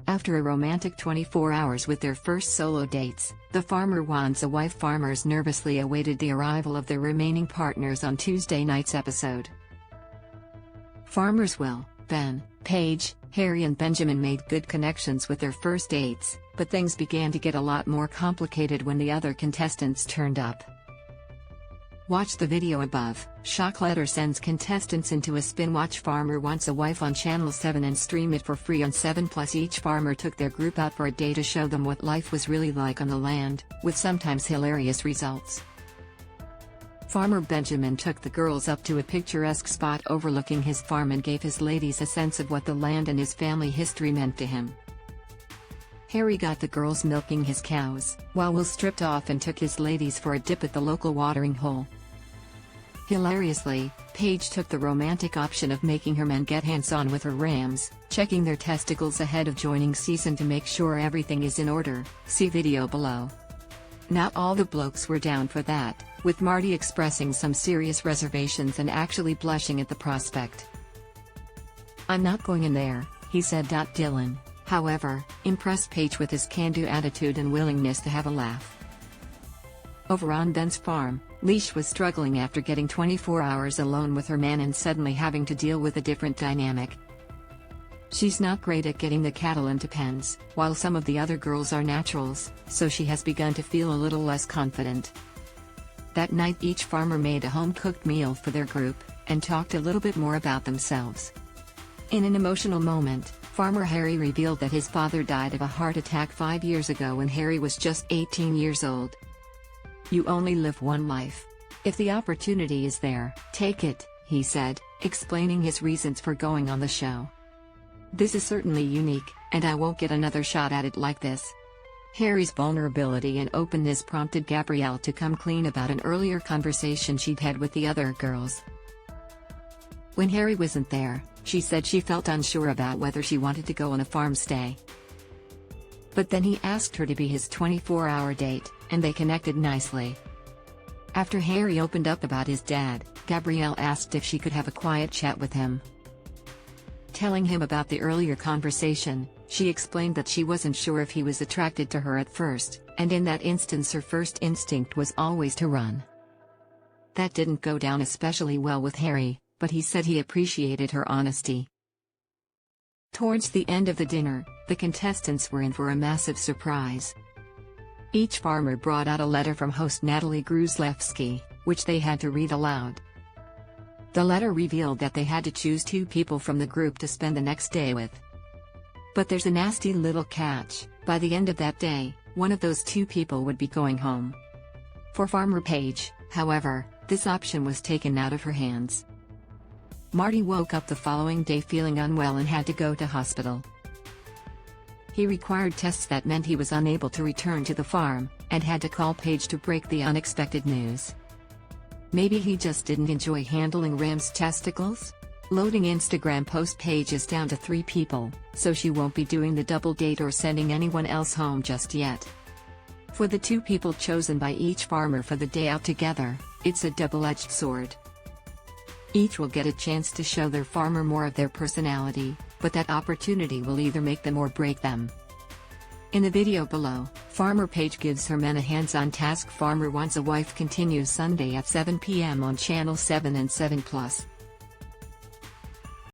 After a romantic 24 hours with their first solo dates, the farmer wants a wife farmers nervously awaited the arrival of their remaining partners on Tuesday night's episode. Farmers Will, Ben, Paige, Harry and Benjamin made good connections with their first dates, but things began to get a lot more complicated when the other contestants turned up. Watch the video above. Shock letter sends contestants into a spinWatch. Farmer Wants a Wife on Channel 7 and stream it for free on 7+. Each farmer took their group out for a day to show them what life was really like on the land, with sometimes hilarious results. Farmer Benjamin took the girls up to a picturesque spot overlooking his farm and gave his ladies a sense of what the land and his family history meant to him. Harry got the girls milking his cows, while Will stripped off and took his ladies for a dip at the local watering hole. Hilariously, Paige took the romantic option of making her men get hands-on with her rams, checking their testicles ahead of joining season to make sure everything is in order. See video below. Not all the blokes were down for that, with Marty expressing some serious reservations and actually blushing at the prospect. "I'm not going in there," he said. Dylan, however, impressed Paige with his can-do attitude and willingness to have a laugh. Over on Ben's farm, Leash was struggling after getting 24 hours alone with her man and suddenly having to deal with a different dynamic. She's not great at getting the cattle into pens, while some of the other girls are naturals, so she has begun to feel a little less confident. That night each farmer made a home-cooked meal for their group, and talked a little bit more about themselves. In an emotional moment, Farmer Harry revealed that his father died of a heart attack 5 years ago when Harry was just 18 years old. "You only live one life. If the opportunity is there, take it," he said, explaining his reasons for going on the show. "This is certainly unique, and I won't get another shot at it like this." Harry's vulnerability and openness prompted Gabrielle to come clean about an earlier conversation she'd had with the other girls. When Harry wasn't there, she said she felt unsure about whether she wanted to go on a farm stay. But then he asked her to be his 24-hour date, and they connected nicely. After Harry opened up about his dad, Gabrielle asked if she could have a quiet chat with him. Telling him about the earlier conversation, she explained that she wasn't sure if he was attracted to her at first, and in that instance her first instinct was always to run. That didn't go down especially well with Harry, but he said he appreciated her honesty. Towards the end of the dinner, the contestants were in for a massive surprise. Each farmer brought out a letter from host Natalie Gruzlewski, which they had to read aloud. The letter revealed that they had to choose 2 people from the group to spend the next day with. But there's a nasty little catch: by the end of that day, one of those 2 people would be going home. For Farmer Paige, however, this option was taken out of her hands. Marty woke up the following day feeling unwell and had to go to hospital. He required tests that meant he was unable to return to the farm, and had to call Paige to break the unexpected news. Maybe he just didn't enjoy handling Ram's testicles? Loading Instagram post. Paige is down to 3 people, so she won't be doing the double date or sending anyone else home just yet. For the 2 people chosen by each farmer for the day out together, it's a double-edged sword. Each will get a chance to show their farmer more of their personality, but that opportunity will either make them or break them. In the video below, Farmer Paige gives her men a hands-on task. Farmer Wants a Wife continues Sunday at 7 p.m. on Channel 7 and 7+.